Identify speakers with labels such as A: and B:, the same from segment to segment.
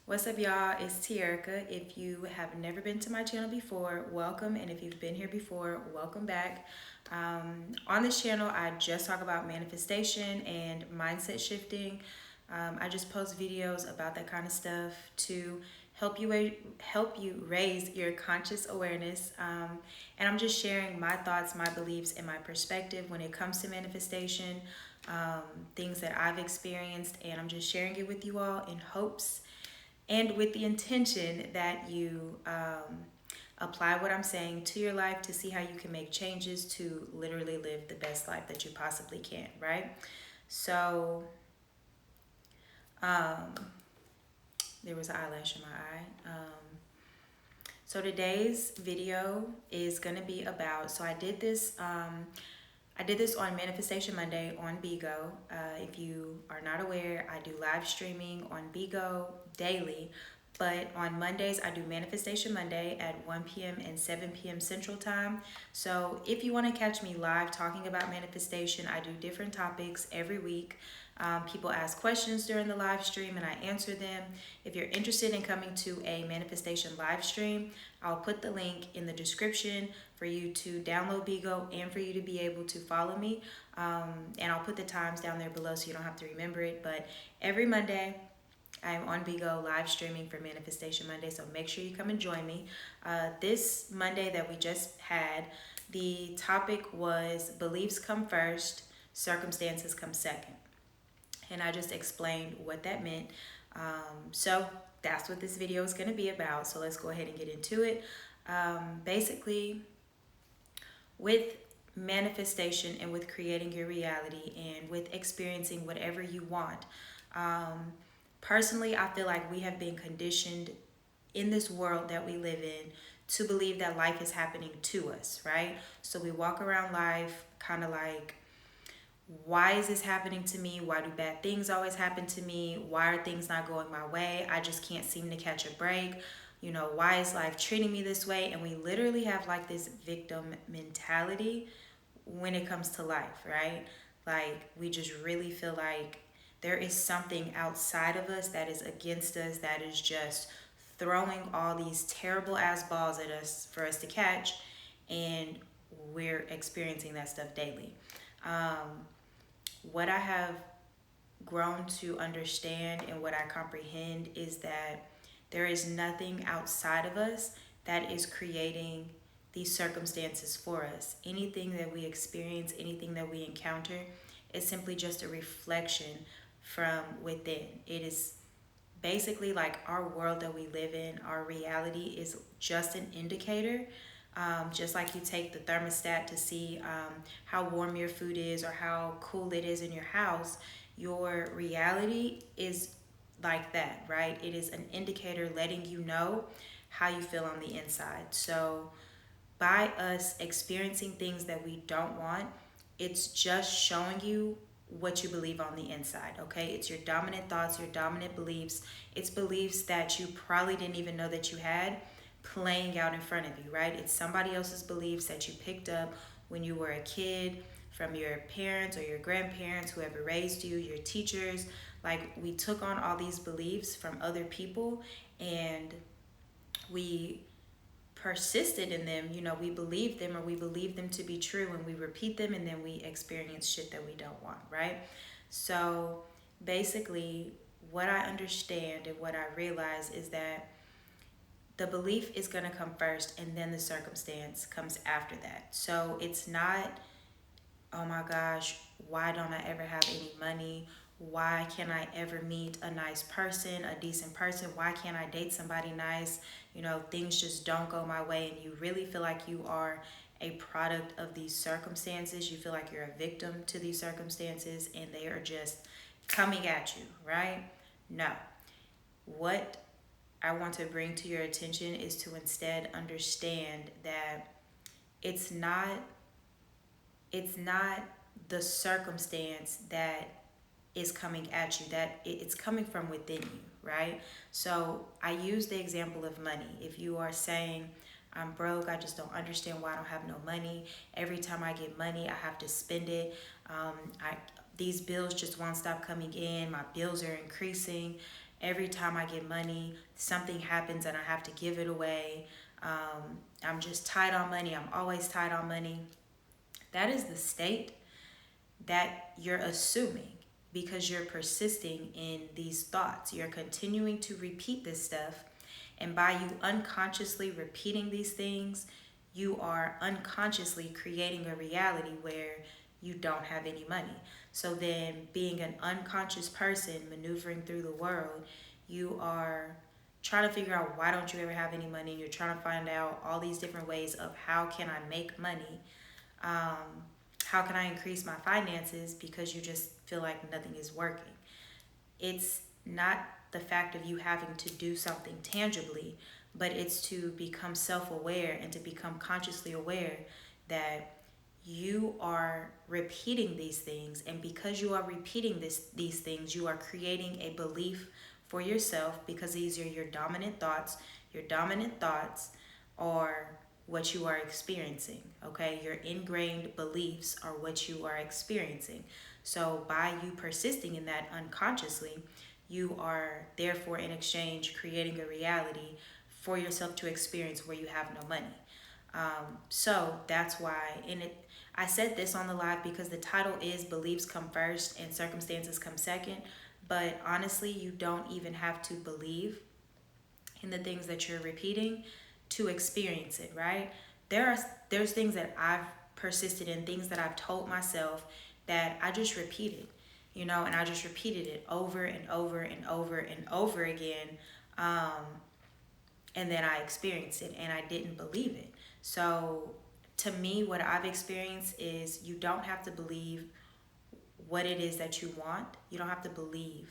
A: What's up, y'all? It's Tierica. If you have never been to my channel before, welcome. And if you've been here before, welcome back. On this channel, I just talk about manifestation and mindset shifting. I just post videos about that kind of stuff to help you raise your conscious awareness. And I'm just sharing my thoughts, my beliefs, and my perspective when it comes to manifestation, things that I've experienced, and I'm just sharing it with you all in hopes and with the intention that you apply what I'm saying to your life to see how you can make changes to literally live the best life that you possibly can, right? So, um, there was an eyelash in my eye. So today's video is gonna be about. So I did this. I did this on Manifestation Monday on Bigo. If you are not aware, I do live streaming on Bigo daily. But on Mondays, I do Manifestation Monday at 1 p.m. and 7 p.m. Central Time. So if you want to catch me live talking about manifestation, I do different topics every week. People ask questions during the live stream and I answer them. If you're interested in coming to a manifestation live stream, I'll put the link in the description for you to download Bigo and for you to be able to follow me. And I'll put the times down there below so you don't have to remember it. But every Monday, I'm on Bigo live streaming for Manifestation Monday, so make sure you come and join me. This Monday that we just had, the topic was beliefs come first, circumstances come second. And I just explained what that meant. So that's what this video is going to be about. So let's go ahead and get into it. Basically, with manifestation and with creating your reality and with experiencing whatever you want, personally, I feel like we have been conditioned in this world that we live in to believe that life is happening to us, right? So we walk around life kind of like, why is this happening to me? Why do bad things always happen to me? Why are things not going my way? I just can't seem to catch a break. You know, why is life treating me this way? And we literally have like this victim mentality when it comes to life, right? Like we just really feel like there is something outside of us that is against us, that is just throwing all these terrible ass balls at us for us to catch, and we're experiencing that stuff daily. What I have grown to understand and what I comprehend is that there is nothing outside of us that is creating these circumstances for us. Anything that we experience, anything that we encounter, is simply just a reflection from within. It is basically like our world that we live in, our reality is just an indicator. Just like you take the thermostat to see how warm your food is or how cool it is in your house, your reality is like that, right? It is an indicator letting you know how you feel on the inside. So by us experiencing things that we don't want, it's just showing you what you believe on the inside, okay? It's your dominant thoughts, your dominant beliefs. It's beliefs that you probably didn't even know that you had playing out in front of you, right? It's somebody else's beliefs that you picked up when you were a kid from your parents or your grandparents, whoever raised you, your teachers. Like we took on all these beliefs from other people and we persisted in them. You know, we believed them or we believed them to be true and we repeat them and then we experience shit that we don't want, right? So basically, what I understand and what I realize is that the belief is going to come first and then the circumstance comes after that. So it's not, oh my gosh, why don't I ever have any money? Why can't I ever meet a nice person, a decent person? Why can't I date somebody nice? You know, things just don't go my way and you really feel like you are a product of these circumstances. You feel like you're a victim to these circumstances and they are just coming at you, right? No. What I want to bring to your attention is to instead understand that it's not it's not the circumstance that is coming at you, that it's coming from within you, right? So I use the example of money. If you are saying, I'm broke, I just don't understand why I don't have no money. Every time I get money, I have to spend it. I These bills just won't stop coming in. My bills are increasing. Every time I get money, something happens and I have to give it away. I'm just tight on money. I'm always tight on money. That is the state that you're assuming because you're persisting in these thoughts. You're continuing to repeat this stuff. And by you unconsciously repeating these things, you are unconsciously creating a reality where you don't have any money. So then, being an unconscious person maneuvering through the world, you are trying to figure out why don't you ever have any money. You're trying to find out all these different ways of how can I make money. How can I increase my finances, because you just feel like nothing is working. It's not the fact of you having to do something tangibly, but it's to become self-aware and to become consciously aware that you are repeating these things, and because you are repeating these things, you are creating a belief for yourself, because these are your dominant thoughts. Your dominant thoughts are what you are experiencing, okay? Your ingrained beliefs are what you are experiencing. So by you persisting in that unconsciously, you are therefore in exchange creating a reality for yourself to experience where you have no money. So that's why, I said this on the live because the title is Beliefs Come First and Circumstances Come Second. But honestly, you don't even have to believe in the things that you're repeating to experience it, right? There's things that I've persisted in, things that I've told myself that I just repeated, and I just repeated it over and over and over and over again. And then I experienced it and I didn't believe it. So to me, what I've experienced is you don't have to believe what it is that you want. You don't have to believe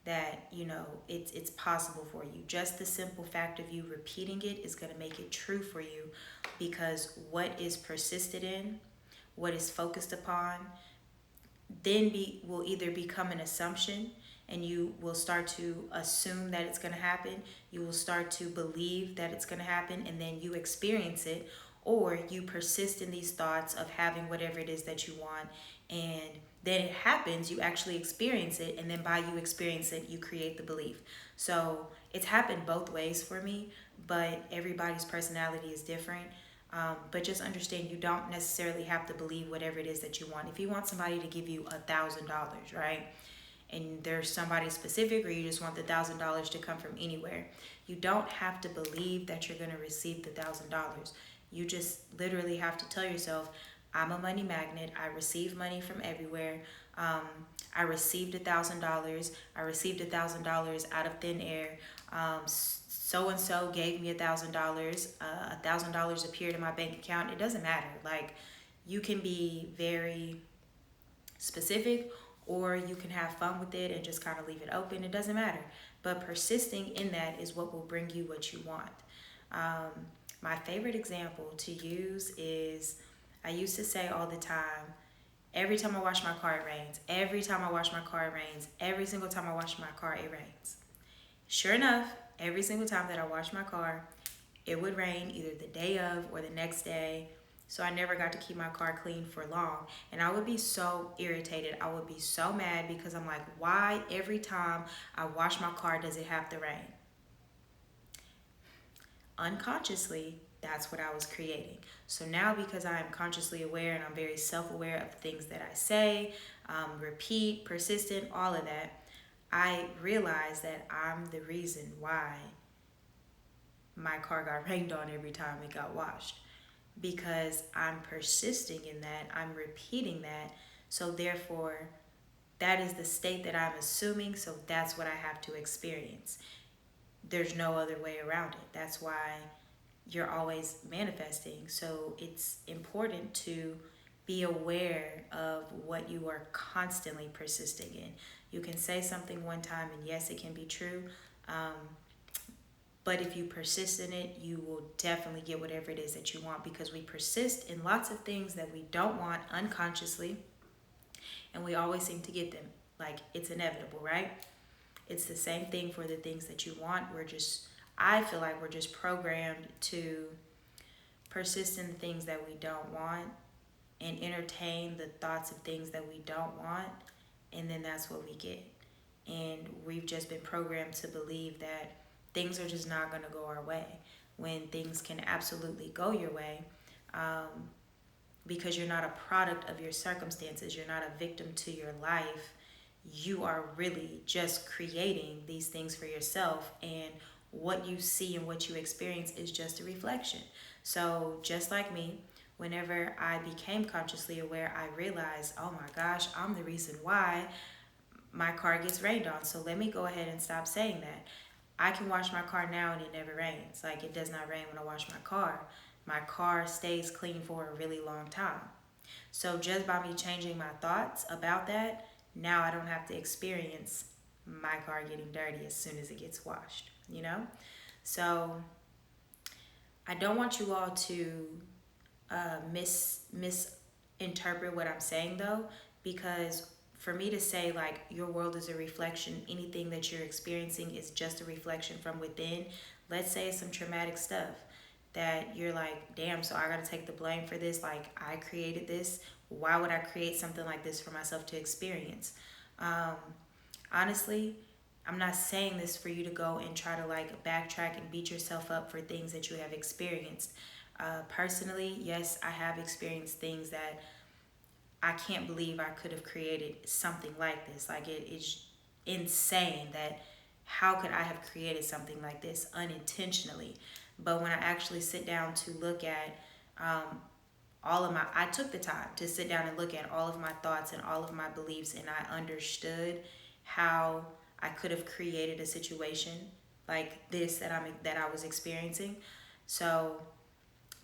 A: that it's possible for you. Just the simple fact of you repeating it is going to make it true for you, because what is persisted in, what is focused upon, then will either become an assumption, and you will start to assume that it's going to happen. You will start to believe that it's going to happen, and then you experience it, or you persist in these thoughts of having whatever it is that you want, and then it happens, you actually experience it, and then by you experience it, you create the belief. So it's happened both ways for me, but everybody's personality is different. But just understand, you don't necessarily have to believe whatever it is that you want. If you want somebody to give you $1,000, right, and there's somebody specific, or you just want the $1,000 to come from anywhere, you don't have to believe that you're going to receive the $1,000. You just literally have to tell yourself, I'm a money magnet. I receive money from everywhere. I received $1,000. I received $1,000 out of thin air. So and so gave me $1,000. $1,000 appeared in my bank account. It doesn't matter. Like, you can be very specific, or you can have fun with it and just kind of leave it open. It doesn't matter. But persisting in that is what will bring you what you want. My favorite example to use is, I used to say all the time, every time I wash my car, it rains. Every time I wash my car, it rains. Every single time I wash my car, it rains. Sure enough, every single time that I wash my car, it would rain either the day of or the next day. So I never got to keep my car clean for long. And I would be so irritated. I would be so mad, because I'm like, why every time I wash my car does it have to rain? Unconsciously, that's what I was creating. So now, because I am consciously aware and I'm very self-aware of the things that I say, repeat, persistent, all of that, I realize that I'm the reason why my car got rained on every time it got washed, because I'm persisting in that, I'm repeating that. So therefore, that is the state that I'm assuming, so that's what I have to experience. There's no other way around it. That's why you're always manifesting. So it's important to be aware of what you are constantly persisting in. You can say something one time, and yes, it can be true. But if you persist in it, you will definitely get whatever it is that you want, because we persist in lots of things that we don't want unconsciously, and we always seem to get them. Like, it's inevitable, right? It's the same thing for the things that you want. I feel like we're just programmed to persist in the things that we don't want and entertain the thoughts of things that we don't want, and then that's what we get. And we've just been programmed to believe that things are just not going to go our way when things can absolutely go your way, um, because you're not a product of your circumstances. You're not a victim to your life. You are really just creating these things for yourself. And what you see and what you experience is just a reflection. So, just like me, whenever I became consciously aware, I realized, oh my gosh, I'm the reason why my car gets rained on. So let me go ahead and stop saying that. I can wash my car now and it never rains. Like, it does not rain when I wash my car. My car stays clean for a really long time. So just by me changing my thoughts about that, now I don't have to experience my car getting dirty as soon as it gets washed, you know? So I don't want you all to misinterpret what I'm saying though, because for me to say like your world is a reflection, anything that you're experiencing is just a reflection from within. Let's say it's some traumatic stuff that you're like, damn, so I gotta take the blame for this. Like, I created this. Why would I create something like this for myself to experience? Um, Honestly, I'm not saying this for you to go and try to like backtrack and beat yourself up for things that you have experienced. Personally, yes, I have experienced things that I can't believe I could have created something like this. Like, it is insane that how could I have created something like this unintentionally? But when I actually sit down to look at I took the time to sit down and look at all of my thoughts and all of my beliefs, and I understood how I could have created a situation like this that I was experiencing. So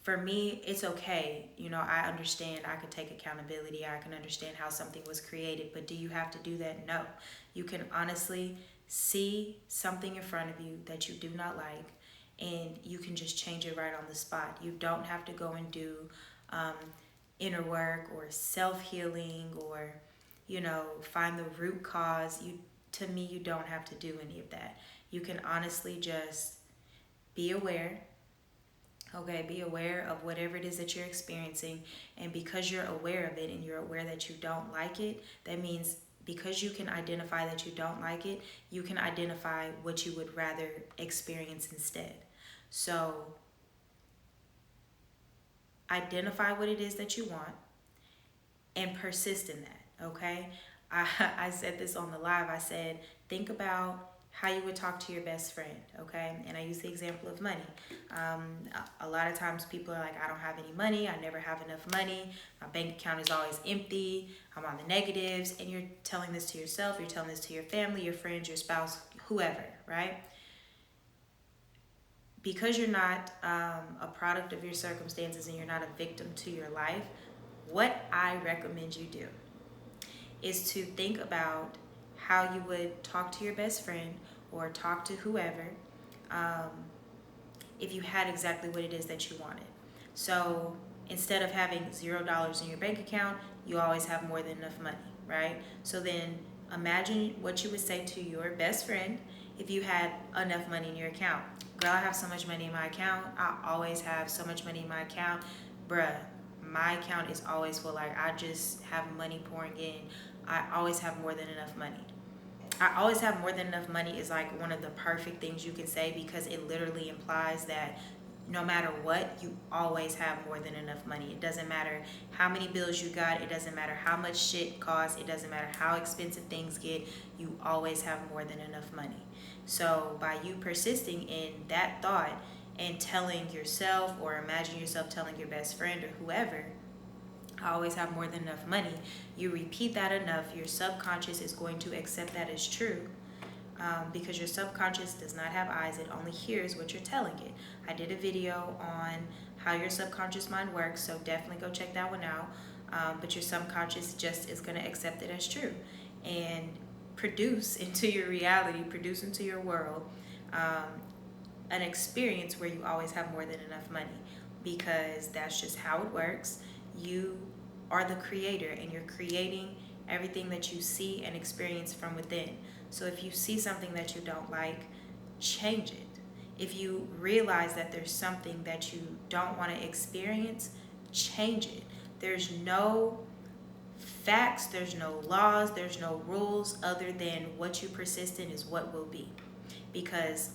A: for me, it's okay. You know, I understand I could take accountability. I can understand how something was created, but do you have to do that? No. You can honestly see something in front of you that you do not like, and you can just change it right on the spot. You don't have to go and do um, inner work or self healing or, you know, find the root cause. To me, you don't have to do any of that. You can honestly just be aware. Okay, be aware of whatever it is that you're experiencing. And because you're aware of it and you're aware that you don't like it, that means because you can identify that you don't like it, you can identify what you would rather experience instead. So identify what it is that you want and persist in that, okay? I, I said this on the live. I said, think about how you would talk to your best friend, okay? And I use the example of money. A lot of times people are like, I don't have any money. I never have enough money. My bank account is always empty. I'm on the negatives. And you're telling this to yourself. You're telling this to your family, your friends, your spouse, whoever, right? Because you're not a product of your circumstances and you're not a victim to your life, what I recommend you do is to think about how you would talk to your best friend or talk to whoever um, if you had exactly what it is that you wanted. So instead of having $0 in your bank account, you always have more than enough money, right? So then imagine what you would say to your best friend if you had enough money in your account. Girl, I have so much money in my account. I always have so much money in my account. Bruh, my account is always full. Like, I just have money pouring in. I always have more than enough money. I always have more than enough money is like one of the perfect things you can say, because it literally implies that no matter what, you always have more than enough money. It doesn't matter how many bills you got. It doesn't matter how much shit costs. It doesn't matter how expensive things get. You always have more than enough money. So by you persisting in that thought and telling yourself, or imagine yourself telling your best friend or whoever, I always have more than enough money, you repeat that enough, your subconscious is going to accept that as true, because your subconscious does not have eyes. It only hears what you're telling it. I did a video on how your subconscious mind works, so definitely go check that one out. But your subconscious just is going to accept it as true and produce into your reality, produce into your world um, an experience where you always have more than enough money, because that's just how it works. You are the creator and you're creating everything that you see and experience from within. So if you see something that you don't like, change it. If you realize that there's something that you don't want to experience, change it. There's no facts, there's no laws, there's no rules other than what you persist in is what will be. Because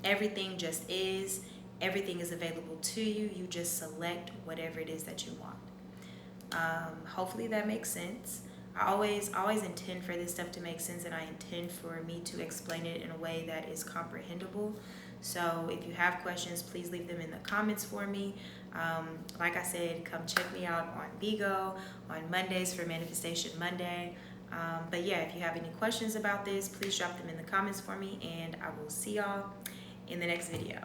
A: everything just is, everything is available to you. You just select whatever it is that you want. Hopefully that makes sense. I always intend for this stuff to make sense, and I intend for me to explain it in a way that is comprehensible. So if you have questions, please leave them in the comments for me. Like I said, come check me out on Vigo on Mondays for Manifestation Monday. But yeah, if you have any questions about this, please drop them in the comments for me, and I will see y'all in the next video.